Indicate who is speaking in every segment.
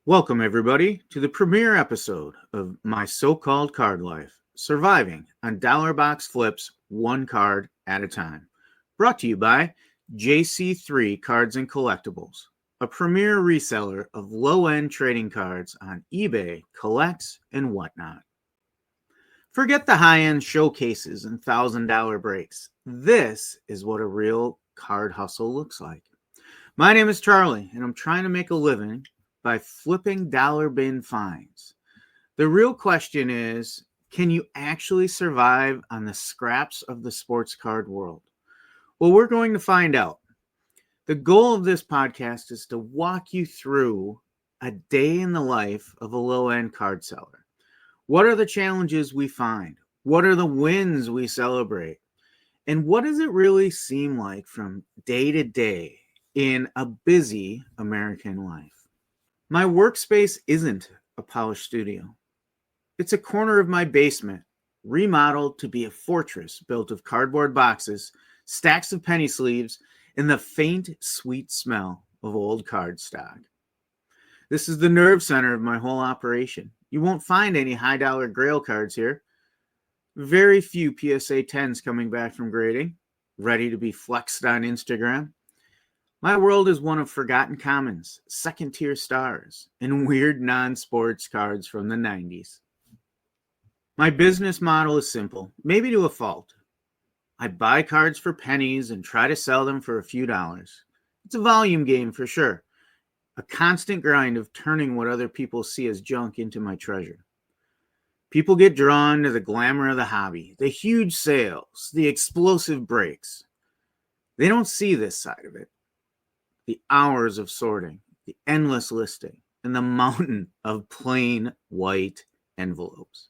Speaker 1: Welcome, everybody, to the premiere episode of My So-Called Card Life, surviving on dollar box flips one card at a time. Brought to you by JC3 Cards and Collectibles, a premier reseller of low-end trading cards on eBay, Collx, and whatnot. Forget the high-end showcases and $1,000 breaks. This is what a real card hustle looks like. My name is Charlie, and I'm trying to make a living by flipping dollar bin finds. The real question is, can you actually survive on the scraps of the sports card world? Well, we're going to find out. The goal of this podcast is to walk you through a day in the life of a low-end card seller. What are the challenges we find? What are the wins we celebrate? And what does it really seem like from day to day in a busy American life? My workspace isn't a polished studio. It's a corner of my basement, remodeled to be a fortress built of cardboard boxes, stacks of penny sleeves, and the faint, sweet smell of old cardstock. This is the nerve center of my whole operation. You won't find any high-dollar Grail cards here. Very few PSA 10s coming back from grading, ready to be flexed on Instagram. My world is one of forgotten commons, second-tier stars, and weird non-sports cards from the 90s. My business model is simple, maybe to a fault. I buy cards for pennies and try to sell them for a few dollars. It's a volume game for sure. A constant grind of turning what other people see as junk into my treasure. People get drawn to the glamour of the hobby, the huge sales, the explosive breaks. They don't see this side of it. The hours of sorting, the endless listing, and the mountain of plain white envelopes.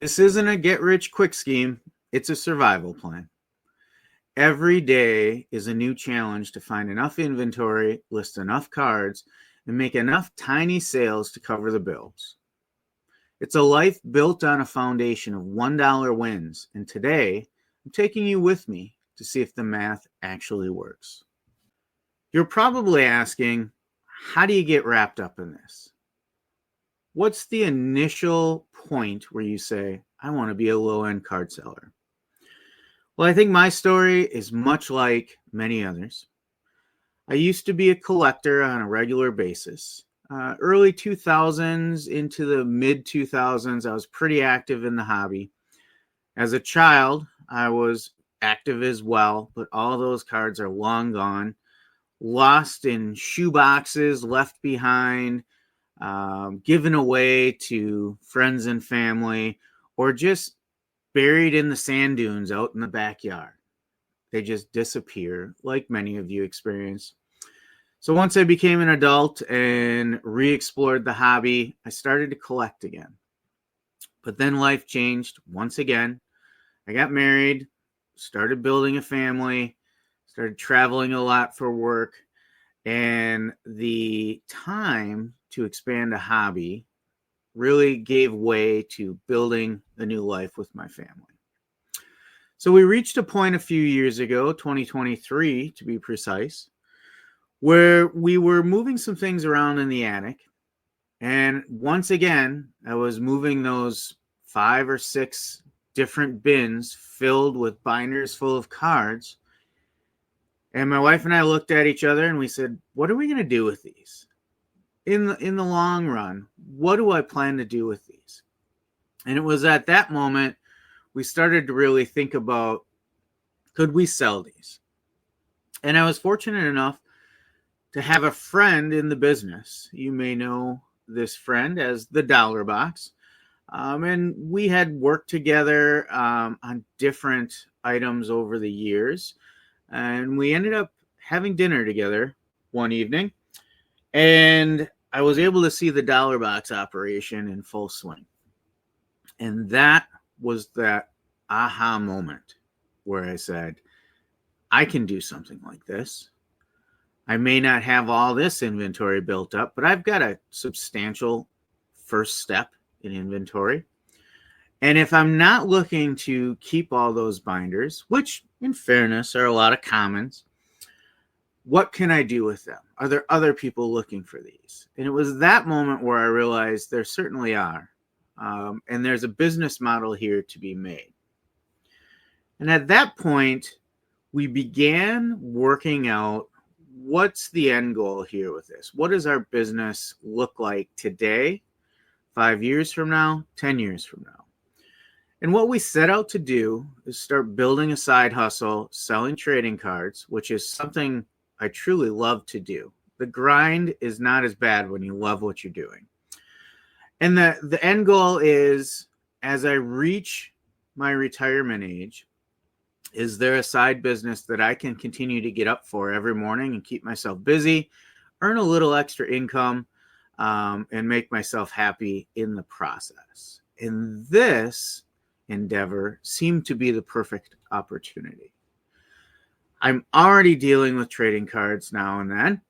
Speaker 1: This isn't a get-rich-quick scheme. It's a survival plan. Every day is a new challenge to find enough inventory, list enough cards, and make enough tiny sales to cover the bills. It's a life built on a foundation of $1 wins, and today I'm taking you with me to see if the math actually works. You're probably asking, how do you get wrapped up in this? What's the initial point where you say, I want to be a low-end card seller? Well, I think my story is much like many others. I used to be a collector on a regular basis. Early 2000s into the mid-2000s, I was pretty active in the hobby. As a child, I was active as well, but all those cards are long gone. Lost in shoe boxes, left behind, given away to friends and family, or just buried in the sand dunes out in the backyard. They just disappear, like many of you experience. So once I became an adult and re-explored the hobby, I started to collect again. But then life changed once again. I got married, started building a family, started traveling a lot for work, and the time to expand a hobby really gave way to building a new life with my family. So we reached a point a few years ago, 2023 to be precise, where we were moving some things around in the attic. And once again, I was moving those 5 or 6 different bins filled with binders full of cards. And my wife and I looked at each other and we said, what are we going to do with these? In the long run, what do I plan to do with these? And it was at that moment we started to really think about, could we sell these? And I was fortunate enough to have a friend in the business. You may know this friend as the Dollar Box. And we had worked together on different items over the years. And we ended up having dinner together one evening. And I was able to see the Dollar Box operation in full swing. And that was that aha moment where I said, I can do something like this. I may not have all this inventory built up, but I've got a substantial first step in inventory. And if I'm not looking to keep all those binders, which in fairness are a lot of commons, what can I do with them? Are there other people looking for these? And it was that moment where I realized there certainly are. And there's a business model here to be made. And at that point, we began working out what's the end goal here with this? What does our business look like today, 5 years from now, 10 years from now? And what we set out to do is start building a side hustle, selling trading cards, which is something I truly love to do. The grind is not as bad when you love what you're doing. And the end goal is, as I reach my retirement age, is there a side business that I can continue to get up for every morning and keep myself busy, earn a little extra income, and make myself happy in the process? And this endeavor seemed to be the perfect opportunity. I'm already dealing with trading cards now and then.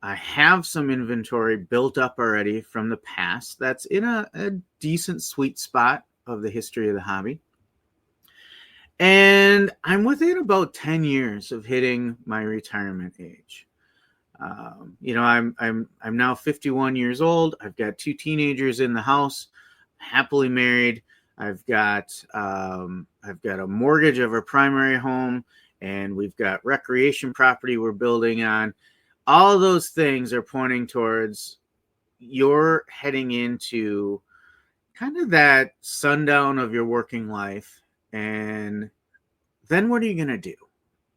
Speaker 1: I have some inventory built up already from the past that's in a decent sweet spot of the history of the hobby. And I'm within about 10 years of hitting my retirement age. I'm now 51 years old. I've got 2 teenagers in the house, happily married. I've got a mortgage of our primary home, and we've got recreation property we're building on. All of those things are pointing towards you're heading into kind of that sundown of your working life. And then what are you going to do?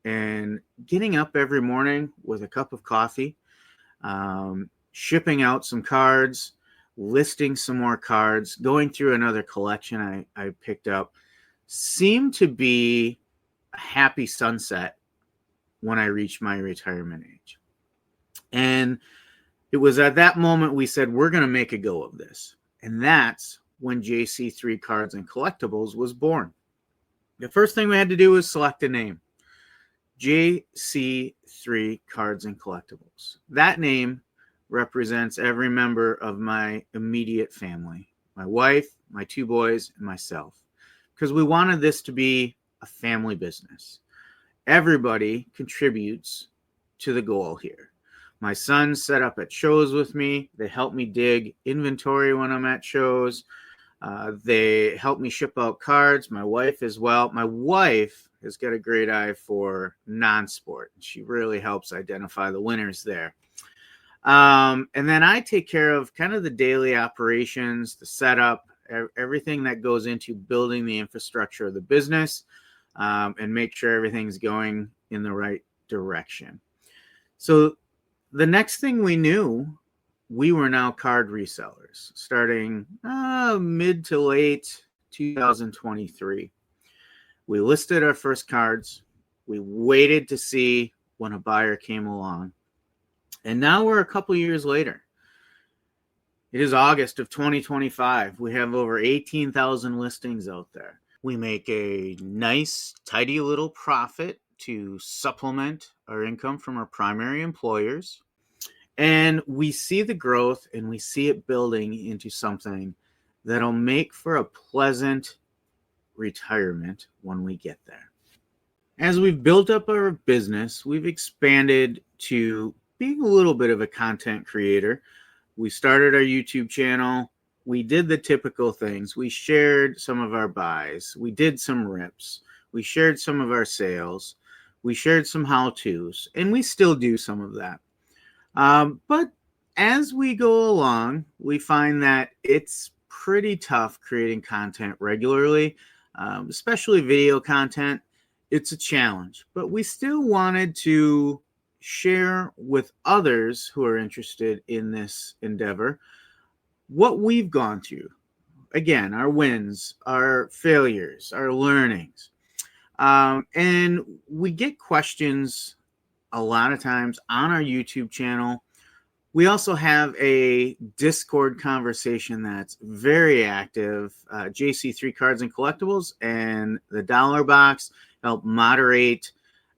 Speaker 1: And getting up every morning with a cup of coffee, shipping out some cards, listing some more cards, going through another collection I picked up, seemed to be a happy sunset when I reached my retirement age. And it was at that moment we said, we're going to make a go of this. And that's when JC3 Cards and Collectibles was born. The first thing we had to do was select a name. JC3 Cards and Collectibles. That name represents every member of my immediate family. My wife, my 2 boys, and myself. Because we wanted this to be a family business. Everybody contributes to the goal here. My sons set up at shows with me. They help me dig inventory when I'm at shows. They help me ship out cards. My wife as well. My wife has got a great eye for non-sport. She really helps identify the winners there. And then I take care of kind of the daily operations, the setup, everything that goes into building the infrastructure of the business, and make sure everything's going in the right direction. So the next thing we knew, we were now card resellers starting mid to late 2023. We listed our first cards. We waited to see when a buyer came along. And now we're a couple years later. It is August of 2025. We have over 18,000 listings out there. We make a nice, tidy little profit to supplement our income from our primary employers. And we see the growth and we see it building into something that'll make for a pleasant retirement when we get there. As we've built up our business, we've expanded to being a little bit of a content creator. We started our YouTube channel. We did the typical things. We shared some of our buys. We did some rips. We shared some of our sales. We shared some how-tos, and we still do some of that. But as we go along, we find that it's pretty tough creating content regularly, especially video content. It's a challenge, but we still wanted to share with others who are interested in this endeavor what we've gone through. Again, our wins, our failures, our learnings. And we get questions a lot of times on our YouTube channel. We also have a Discord conversation that's very active. JC3 Cards and Collectibles and the Dollar Box help moderate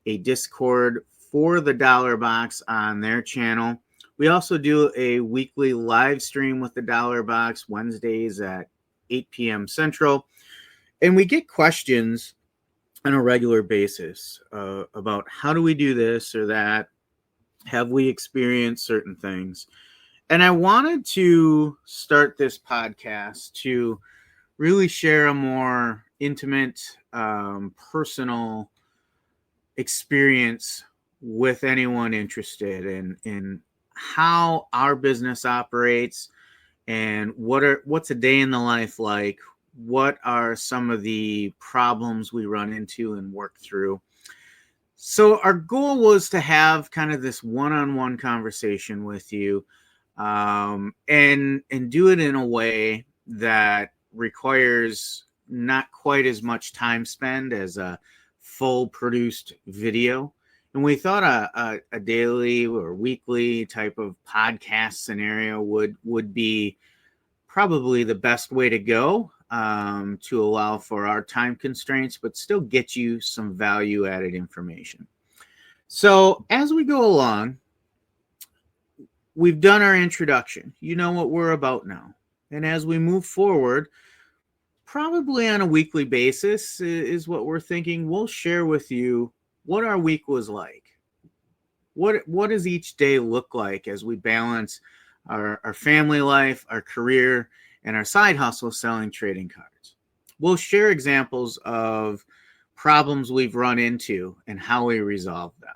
Speaker 1: a Discord for the Dollar Box on their channel. We also do a weekly live stream with the Dollar Box Wednesdays at 8 p.m. Central. And we get questions on a regular basis about how do we do this or that? Have we experienced certain things? And I wanted to start this podcast to really share a more intimate, personal experience with anyone interested in how our business operates and what's a day in the life like. What are some of the problems we run into and work through? So our goal was to have kind of this one-on-one conversation with you, and do it in a way that requires not quite as much time spent as a full produced video. And we thought a daily or weekly type of podcast scenario would be probably the best way to go, to allow for our time constraints, but still get you some value added information. So as we go along, we've done our introduction. You know what we're about now. And as we move forward, probably on a weekly basis is what we're thinking. We'll share with you what our week was like. What does each day look like as we balance our family life, our career, and our side hustle selling trading cards. We'll share examples of problems we've run into and how we resolve them.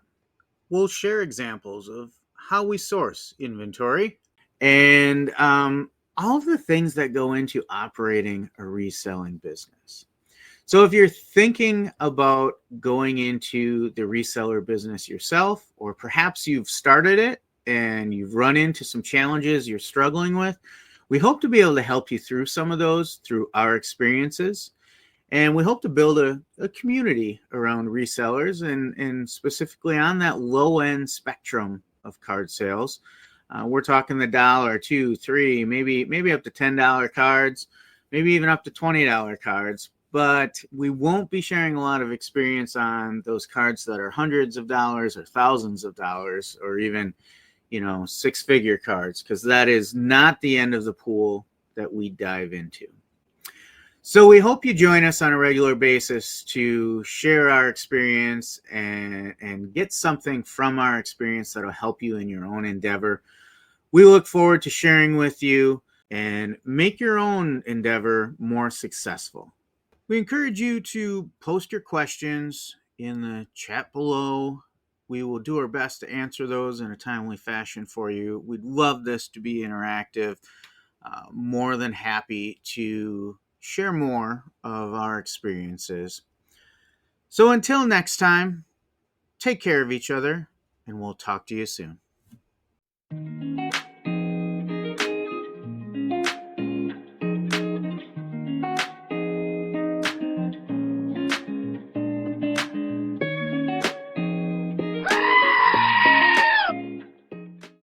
Speaker 1: We'll share examples of how we source inventory and all of the things that go into operating a reselling business. So if you're thinking about going into the reseller business yourself, or perhaps you've started it and you've run into some challenges you're struggling with, we hope to be able to help you through some of those through our experiences. And we hope to build a community around resellers and specifically on that low end spectrum of card sales. We're talking the $1, $2, $3, maybe up to $10 cards, maybe even up to $20 cards. But we won't be sharing a lot of experience on those cards that are hundreds of dollars or thousands of dollars or even, six-figure cards, because that is not the end of the pool that we dive into. So we hope you join us on a regular basis to share our experience and get something from our experience that'll help you in your own endeavor. We look forward to sharing with you and make your own endeavor more successful. We encourage you to post your questions in the chat below. We will do our best to answer those in a timely fashion for you. We'd love this to be interactive. More than happy to share more of our experiences. So until next time, take care of each other, and we'll talk to you soon.